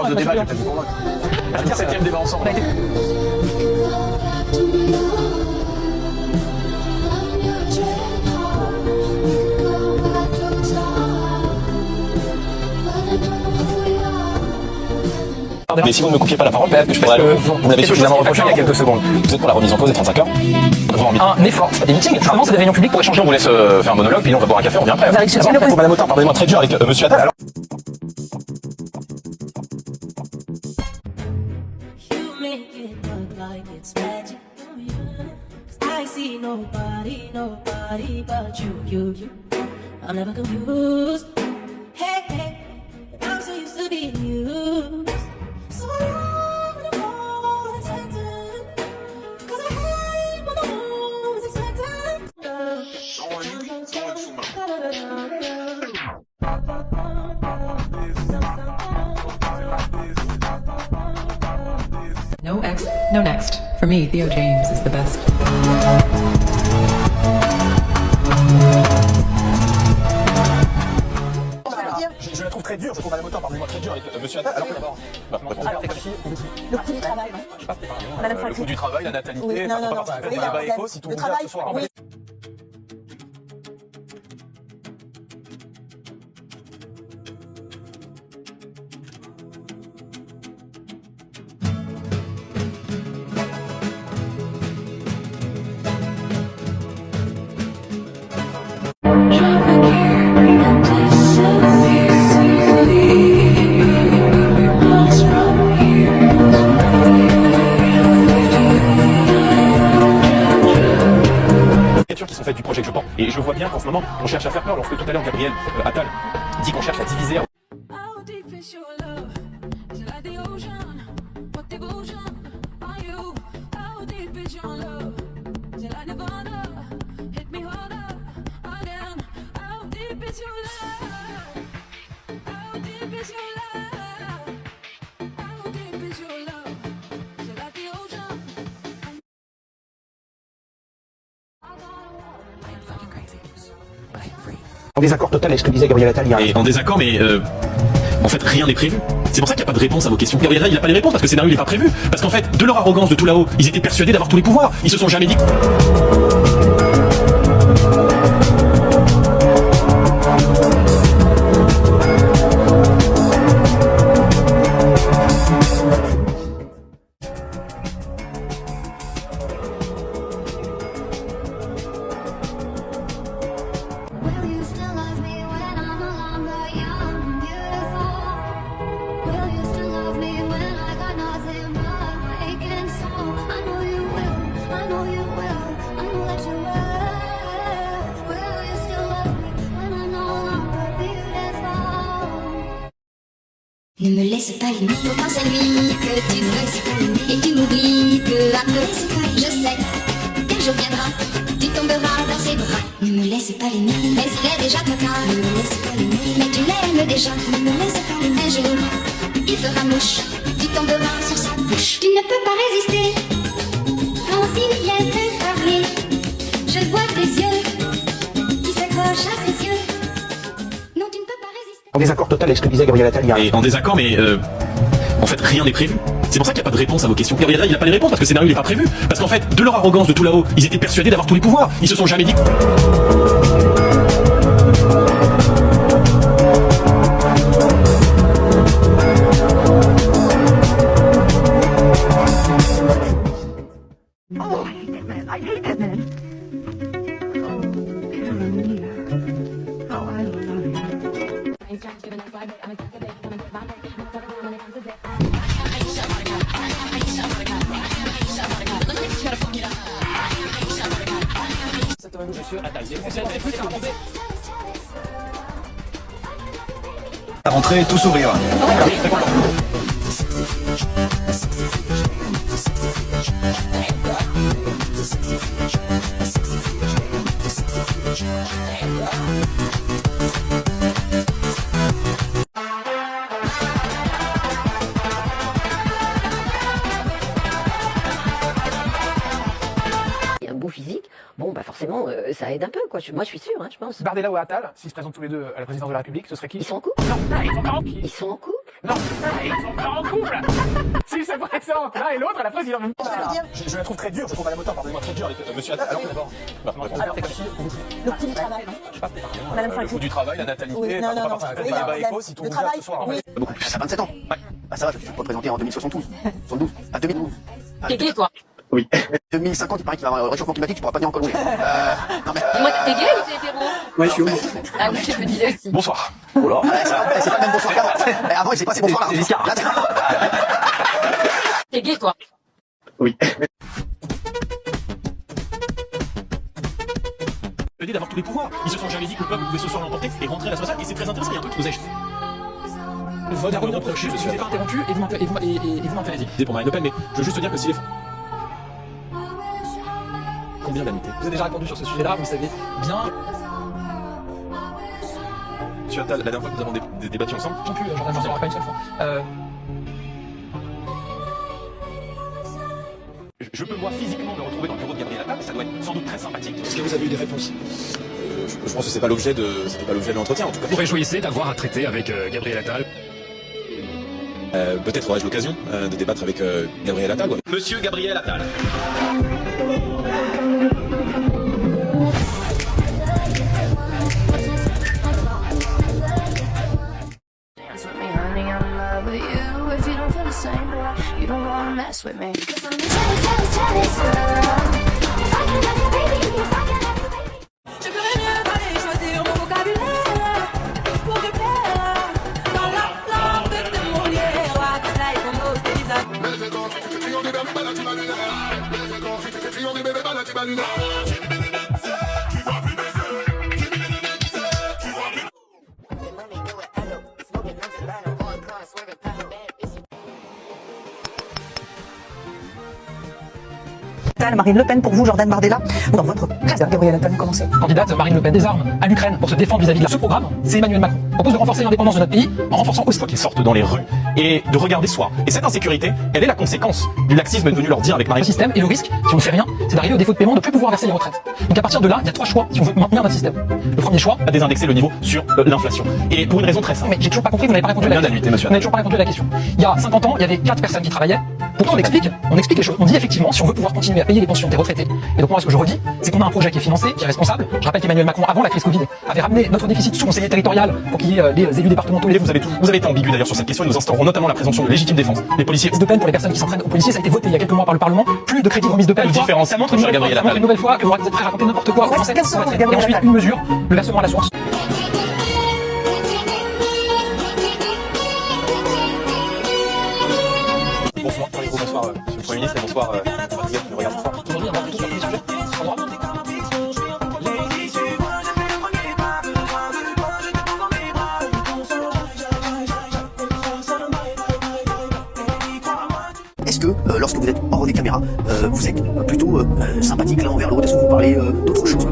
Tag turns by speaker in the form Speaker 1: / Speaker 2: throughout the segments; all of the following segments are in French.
Speaker 1: De débat, je vais peut-être vous convaincre. À 17e débat ensemble.
Speaker 2: Mais si vous ne me coupiez pas la parole, peut-être que je pourrais. Vous m'avez suffisamment reproché il y a quelques secondes. Vous êtes pour la remise en cause des 35 heures? Un effort, c'est pas des meetings. Normalement, c'est des réunions publiques pour échanger. On vous laisse faire un monologue, puis nous on va boire un café, on revient après. Madame Autain, pardonnez-moi, très dur avec monsieur Attal. Alors...
Speaker 3: I'm never confused. Hey, hey, I'm so used to being used. So I wanna hold and sentence. Cause I hate when the home is expected.
Speaker 4: No X, no next. For me, Theo James is the best.
Speaker 2: Je la trouve très dure, je trouve Madame Autain, pardonnez-moi, très dur avec monsieur Attal. Alors que d'abord,
Speaker 5: le coût du travail.
Speaker 2: le coût du travail, la natalité,
Speaker 5: oui, non,
Speaker 2: le débat éco, si tout le monde ce soir.
Speaker 5: Oui.
Speaker 2: Qui sont faites du projet que je porte. Et je vois bien qu'en ce moment, on cherche à faire peur. Lorsque tout à l'heure, Gabriel Attal dit qu'on cherche à diviser.
Speaker 6: En désaccord total avec ce que disait Gabriel Attal hier.
Speaker 2: Et en désaccord, mais en fait, rien n'est prévu. C'est pour ça qu'il n'y a pas de réponse à vos questions. Gabriel Attal, il n'a pas les réponses parce que le scénario n'est pas prévu. Parce qu'en fait, de leur arrogance de tout là-haut, ils étaient persuadés d'avoir tous les pouvoirs. Ils se sont jamais dit.
Speaker 3: Ne me laisse pas l'aimer, pense à lui que tu veux, et tu m'oublies peu à peu. Je sais qu'un jour viendra, tu tomberas dans ses bras. Ne me laisse pas l'aimer, mais il est déjà trop tard. Ne me laisse pas l'aimer, mais tu l'aimes déjà. Ne me laisse pas l'aimer, un jour il fera mouche, tu tomberas sur sa bouche. Tu ne peux pas résister quand il vient te parler. Je vois tes yeux qui s'accrochent à ses yeux. Non, tu ne peux pas résister.
Speaker 6: En désaccord total avec ce que disait Gabriel Attal hier.
Speaker 2: Et en désaccord, mais en fait, rien n'est prévu. C'est pour ça qu'il n'y a pas de réponse à vos questions. Gabriel Attal, il n'a pas les réponses parce que le scénario n'est pas prévu. Parce qu'en fait, de leur arrogance de tout là-haut, ils étaient persuadés d'avoir tous les pouvoirs. Ils se sont jamais dit.
Speaker 5: Oh, I hate that man. I hate that man. Oh, Caroline. How I love you.
Speaker 2: Monsieur Attal, à rentrer tout sourire.
Speaker 7: forcément, ça aide un peu, quoi. Moi, je suis sûre, hein, je pense.
Speaker 6: Bardella ou Attal, s'ils se présentent tous les deux à la présidence de la République, ce serait qui?
Speaker 7: Ils sont en couple?
Speaker 6: Non, ils sont pas en couple.
Speaker 7: Ils sont en couple?
Speaker 6: Non, ils sont pas en couple. S'ils se présentent l'un et l'autre à la présidence.
Speaker 2: Je la trouve très dure, je trouve Madame Autain, pardonnez-moi, très dure avec monsieur Attal. Alors que d'abord,
Speaker 8: Alors, c'est comme si le coût du travail, non Madame
Speaker 2: le coût du travail, la natalité,
Speaker 8: Oui, non, non, non.
Speaker 2: le
Speaker 8: Oui,
Speaker 2: débat
Speaker 8: non,
Speaker 2: éco, si tout
Speaker 8: le
Speaker 2: vous plaît
Speaker 8: travail,
Speaker 2: ce soir.
Speaker 8: oui.
Speaker 6: Beaucoup plus, à 27 ans. Ouais. Bah ça va, je suis représenté en 2072. 72. À 2012.
Speaker 7: T'es gay, toi?
Speaker 6: Oui. 2050, il paraît qu'il va y avoir un réchauffement climatique, tu pourras pas venir en Colombie. Non mais...
Speaker 7: Dis-moi, t'es gay ou t'es hétéro?
Speaker 6: Ouais, je suis homo.
Speaker 7: Ah oui, je me disais aussi.
Speaker 2: Bonsoir. Oh là.
Speaker 6: C'est pas le même bonsoir qu'avant. Avant, il s'est passé bonsoir là.
Speaker 7: T'es gay, toi?
Speaker 6: Oui.
Speaker 2: L'idée d'avoir tous les pouvoirs. Ils se sont jamais dit que le peuple pouvait se soir l'emporter et rentrer à la soixante, et c'est très intéressant, il y a un truc qui nous a jeté.
Speaker 9: Le vote a reproché, je ne vous ai pas interrompu et vous m'interdisez.
Speaker 2: C'est pour Marine Le Pen, mais je veux juste te dire que si les... Combien d'annuités?
Speaker 9: Vous avez déjà répondu sur ce sujet-là, vous le savez bien.
Speaker 2: Monsieur Attal, la dernière fois que nous avons débattu ensemble...
Speaker 9: Non plus, j'en ai pas une seule fois.
Speaker 2: Je peux moi physiquement me retrouver dans le bureau de Gabriel Attal, ça doit être sans doute très sympathique.
Speaker 9: Est-ce que vous avez eu des réponses?
Speaker 2: Je pense que c'était pas l'objet de l'entretien en tout cas.
Speaker 10: Vous réjouissez d'avoir à traiter avec Gabriel Attal?
Speaker 2: Peut-être aurais-je l'occasion de débattre avec Gabriel Attal. Ouais. Monsieur Gabriel Attal.
Speaker 5: Je ferais mieux d'aller choisir mon vocabulaire pour te plaire dans la langue de tes Molières. Que ça est ton os des
Speaker 8: Marine Le Pen pour vous, Jordan Bardella. Dans votre cas, Gabriel Attal, commencez.
Speaker 9: Candidate Marine Le Pen des armes à l'Ukraine pour se défendre vis-à-vis de ce programme, c'est Emmanuel Macron. On propose de renforcer l'indépendance de notre pays en renforçant aussi
Speaker 2: Qu'ils sortent dans les rues et de regarder soi. Et cette insécurité, elle est la conséquence du laxisme venu leur dire avec Marine.
Speaker 9: le système, et le risque, si on ne fait rien, c'est d'arriver au défaut de paiement de ne plus pouvoir verser les retraites. Donc à partir de là, il y a 3 choix si on veut maintenir notre système. Le premier choix,
Speaker 2: À désindexer le niveau sur l'inflation. Et pour une raison très simple.
Speaker 9: mais j'ai toujours pas compris, vous n'avez pas répondu à la
Speaker 2: Combien
Speaker 9: question.
Speaker 2: d'annuités, monsieur
Speaker 9: Vous n'avez toujours pas répondu à la question. Il y a 50 ans, il y avait 4 personnes qui travaillaient. Pourtant, on explique les choses. On dit effectivement, si on veut pouvoir continuer à payer les pensions des retraités. Et donc moi, ce que je redis, c'est qu'on a un projet qui est financé, qui est responsable. Je rappelle qu'Emmanuel Macron, avant la crise Covid, avait ramené notre déficit sous conseiller territorial pour qu'il y ait les élus départementaux.
Speaker 2: Vous avez été ambigu d'ailleurs sur cette question et nous instaurons notamment la présomption de légitime défense. Les policiers.
Speaker 9: De peine pour les personnes qui s'entraînent aux policiers, ça a été voté il y a quelques mois par le Parlement. Plus de crédits de remise de peine. Ça montre une nouvelle fois que vous êtes prêt à raconter n'importe quoi aux Français. Et ensuite, une mesure, le versement à la source.
Speaker 2: Bonsoir, bonsoir, monsieur le Premier ministre, et bonsoir, qui nous regarde ce soir.
Speaker 9: Aujourd'hui, on va plutôt sur tous les sujets. En droit.
Speaker 6: Est-ce que, lorsque vous êtes hors des caméras, vous êtes plutôt sympathique l'un envers l'autre? Est-ce que vous parlez d'autre chose?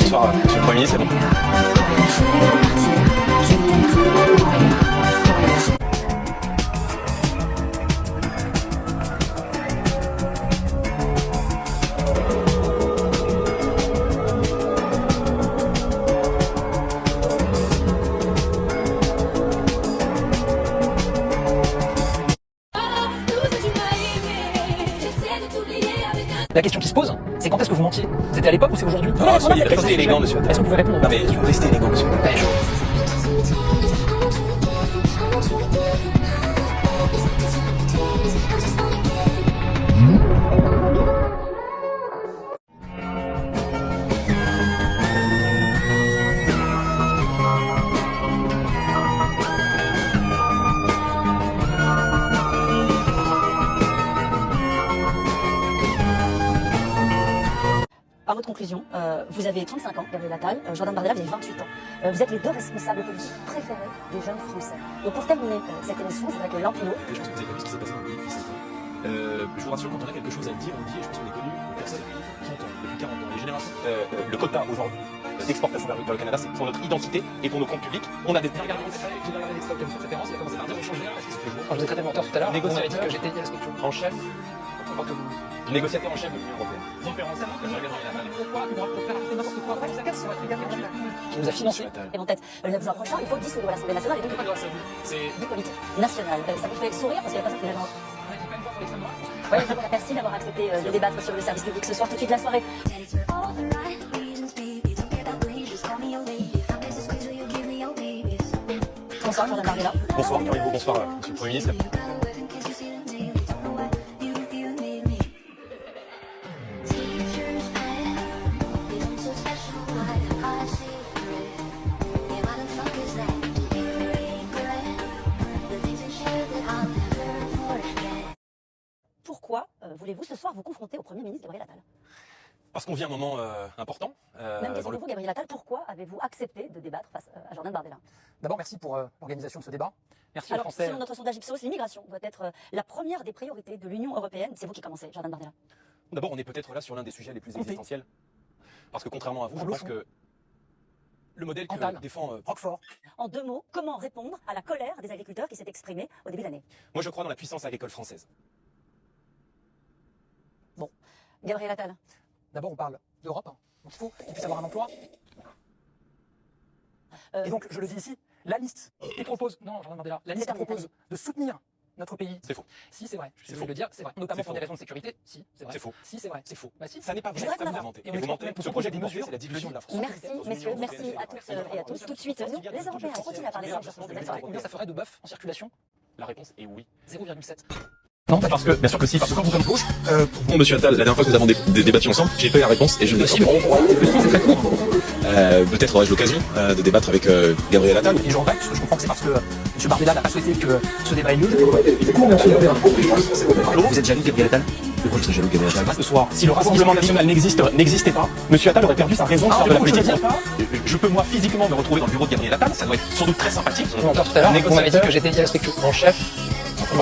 Speaker 2: Bonsoir, monsieur le Premier ministre, et bon.
Speaker 9: La question qui se pose, c'est quand est-ce que vous mentiez? C'était à l'époque ou c'est aujourd'hui?
Speaker 2: Restez élégant, monsieur.
Speaker 9: Est-ce que vous pouvez répondre?
Speaker 2: Non mais restez élégant, monsieur.
Speaker 11: Par votre conclusion, vous avez 35 ans, Gabriel Attal, Jordan Bardella, vous avez 28 ans. Vous êtes les deux responsables politiques préférés des jeunes Français. Donc pour terminer cette émission, je voudrais que l'un puis l'autre...
Speaker 2: Je pense que vous avez vu ce qui s'est passé dans le pays. Je vous rassure, quand on a quelque chose à dire, on le dit, et je pense qu'on est connu, personne depuis 30 ans, depuis 40 ans. Les générations, le quota aujourd'hui d'exportation vers le Canada, c'est pour notre identité et pour nos comptes publics. On a des... Regardez l'extrait auquel vous faites référence, il a commencé par dire on change rien, parce que c'est ce que je veux.
Speaker 9: Quand je vous ai traité de menteur tout à l'heure, vous m'avez dit que j'étais irrespectueux.
Speaker 2: En chef, négociateur en chef de l'Union Européenne. Différentiel entre Gabriel Attal.
Speaker 9: Pourquoi il m'aura fait raconter n'importe quoi? Après, ça casse, ça va être Gabriel Attal qui nous a financé.
Speaker 11: Et en tête, le juin prochain, il faut dissoudre l'Assemblée nationale et donc
Speaker 2: C'est
Speaker 11: du politique national. Ça vous fait sourire parce qu'il n'y a pas ça qui est là. Ouais, merci d'avoir accepté de débattre sur le service public ce soir, tout de suite la soirée. Bonsoir, Jordan Bardella.
Speaker 2: Bonsoir, Caribou, bonsoir, monsieur le Premier ministre.
Speaker 11: Pourquoi voulez-vous ce soir vous confronter au Premier ministre Gabriel Attal?
Speaker 2: Parce qu'on vit un moment important.
Speaker 11: Même question pour vous, Gabriel Attal, pourquoi avez-vous accepté de débattre face à Jordan Bardella?
Speaker 9: D'abord, merci pour l'organisation de ce débat. Merci aux
Speaker 11: Alors,
Speaker 9: Français.
Speaker 11: selon notre sondage Ipsos, l'immigration doit être la première des priorités de l'Union européenne. C'est vous qui commencez, Jordan Bardella.
Speaker 2: D'abord, on est peut-être là sur l'un des sujets les plus existentiels. Parce que contrairement à vous, je pense que le modèle que défend
Speaker 9: Roquefort.
Speaker 11: En 2 mots, comment répondre à la colère des agriculteurs qui s'est exprimée au début de l'année?
Speaker 2: moi, je crois dans la puissance agricole française.
Speaker 11: Bon, Gabriel Attal.
Speaker 9: D'abord, on parle d'Europe. Donc il faut qu'il puisse avoir un emploi. Et donc, je le dis ici, la liste qui propose, non, Jordan Bardella, la liste qui propose de soutenir notre pays.
Speaker 2: C'est faux.
Speaker 9: Si, c'est vrai. Je suis désolé de le dire, c'est vrai. Notamment pour des raisons de sécurité. Si, c'est vrai.
Speaker 2: C'est faux.
Speaker 9: Si, c'est vrai. C'est faux. Bah si.
Speaker 2: Ça n'est pas vrai, ça vous inventez.
Speaker 9: Et
Speaker 2: Et vous mentez. Ce projet de mesure, c'est la division de la France.
Speaker 11: Merci, messieurs, merci à tous et à tous. Tout de suite, nous, les Européens, on continue à parler de
Speaker 9: Combien ça ferait de bœuf en circulation?
Speaker 2: La réponse est oui.
Speaker 9: 0,7.
Speaker 2: Non, parce que, bien sûr que si, parce que quand vous comme gauche, bon, monsieur Attal, la dernière fois que nous avons débattu ensemble, j'ai pas eu la réponse et je ne l'ai pas. Peut-être aurais-je l'occasion de débattre avec Gabriel Attal.
Speaker 9: Et je regrette, parce que je comprends que c'est parce que M. Bardella n'a pas souhaité que ce débat ait lieu.
Speaker 6: Vous êtes jaloux, Gabriel Attal? Pourquoi je serais jaloux, Gabriel Attal?
Speaker 2: Ce soir, si le Rassemblement national n'existait pas, monsieur Attal aurait perdu sa raison de faire de la politique. Je peux, moi, physiquement me retrouver dans le bureau de Gabriel Attal, ça doit être sans doute très sympathique.
Speaker 9: Encore tout à l'heure, vous m'avez dit que j'étais irrespectueux. Mon chef. Un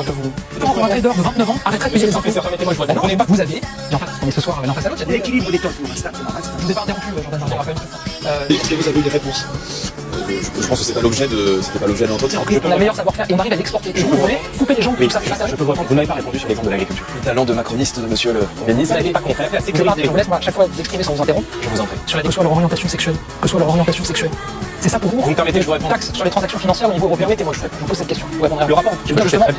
Speaker 9: trader de 29 ans arrêtera de payer les impôts.
Speaker 2: Permettez-moi, je vois
Speaker 9: Vous avez, et en fait, on est ce soir l'un face à l'autre, il y a
Speaker 6: L'équilibre des temps, c'est normal.
Speaker 9: Je vous ai pas interrompu, Jordan Bardella.
Speaker 2: Est-ce que vous avez eu des réponses? Je pense que c'était pas l'objet de l'entretien.
Speaker 9: On a le meilleur savoir-faire et on arrive à l'exporter. Je vous voulez couper les gens de tout ça.
Speaker 2: Je peux vous répondre, vous n'avez pas répondu sur l'exemple de l'agriculture. Le talent de macroniste de monsieur le Premier ministre, vous n'avez pas compris la sécurité.
Speaker 9: Je vous laisse, moi, à chaque fois, vous exprimer sans vous interrompre.
Speaker 2: Je vous en prie.
Speaker 9: Sur que soit leur orientation sexuelle. Que soit leur orientation sexuelle. C'est ça pour vous?
Speaker 2: Vous me permettez, je vous réponds.
Speaker 9: Taxe sur les transactions financières au niveau européen.
Speaker 2: Permettez-moi, je vous réponds.
Speaker 9: Je vous pose cette question. Vous répondrez.
Speaker 2: Le rapport,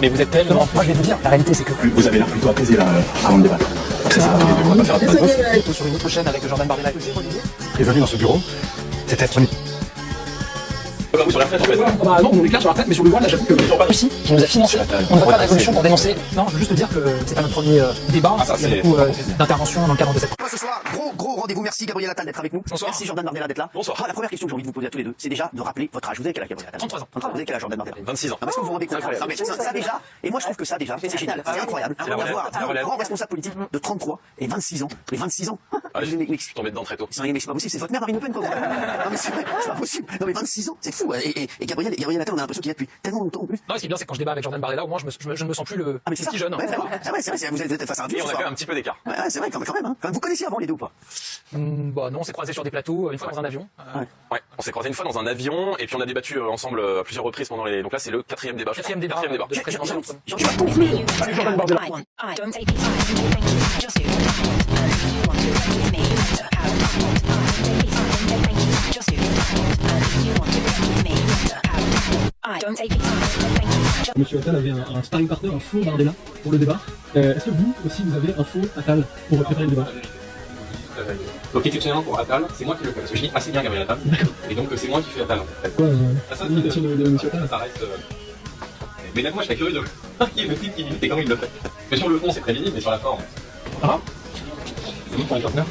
Speaker 2: mais vous êtes tellement...
Speaker 9: Moi, je vais vous dire, la réalité, c'est que...
Speaker 2: Vous avez l'air plutôt apaisé là, avant le débat. On va faire un peu
Speaker 9: sur une autre chaîne avec Jordan Bardella.
Speaker 2: Bienvenue dans ce bureau. C'est être une... Sur la retraite, en fait.
Speaker 9: Bah non, on est clair sur la retraite, mais sur le voile, là, j'avoue que Russie, qui nous a financé, on ne va pas de révolution pour dénoncer. Non, je veux juste te dire que c'est pas notre premier débat. Il y a beaucoup d'interventions dans le cadre de cette...
Speaker 6: Ce soir, gros rendez-vous. Merci Gabriel Attal d'être avec nous.
Speaker 2: Bonsoir.
Speaker 6: Merci Jordan Bardella d'être là.
Speaker 2: Bonsoir.
Speaker 6: La première question que j'ai envie de vous poser à tous les deux, c'est déjà de rappeler votre âge. Vous avez quel âge, Gabriel Attal?
Speaker 2: 33 ans.
Speaker 6: Vous avez quel âge, Jordan Bardella?
Speaker 2: 26 ans.
Speaker 6: Est-ce que vous vous rendez compte?
Speaker 2: Incroyable.
Speaker 6: Non, mais ça déjà, et moi je trouve que ça déjà, c'est génial, c'est incroyable d'avoir un grand responsable politique de 33 et 26 ans. Les 26 ans.
Speaker 2: Je suis tombé dedans très tôt.
Speaker 6: Mais c'est pas possible, c'est votre mère Marine Le Pen, quoi. Non, mais c'est vrai, c'est pas possible. Non, mais 26 ans, c'est fou. Et Gabriel Attal, on a l'impression qu'il y a depuis tellement longtemps en plus.
Speaker 9: Non, ce qui est bien, c'est que quand je débat avec Jordan Bardella, au moins, je ne me sens plus le petit jeune.
Speaker 6: Ouais, c'est vrai, vous êtes face à un vieux.
Speaker 2: Et on a fait un petit peu d'écart.
Speaker 6: Ouais, c'est vrai, quand même, hein. Vous connaissiez avant les deux ou pas?
Speaker 9: Bah non, on s'est croisés sur des plateaux, une fois dans un avion.
Speaker 2: Ouais, on s'est croisés une fois dans un avion, et puis on a débattu ensemble à plusieurs reprises pendant les... Donc là, c'est le quatrième débat.
Speaker 9: Quatrième débat.
Speaker 2: Jordan Bardella.
Speaker 12: Monsieur Attal avait un sparring partner, un faux Bardella pour le débat. Est-ce que vous aussi vous avez un faux Attal pour préparer le débat?
Speaker 2: Donc exceptionnellement pour Attal, c'est moi qui le fais, parce que je dis assez bien Gabriel Attal, et donc c'est moi qui fais Attal.
Speaker 12: Quoi, l'imitation de Monsieur Attal?
Speaker 2: Ça reste... Mais même moi je serais curieux de qui est le type qui imite et comment il le fait. Mais sur le fond c'est très visible, mais sur la forme...
Speaker 9: Ah,
Speaker 2: c'est bon pour les partenaires.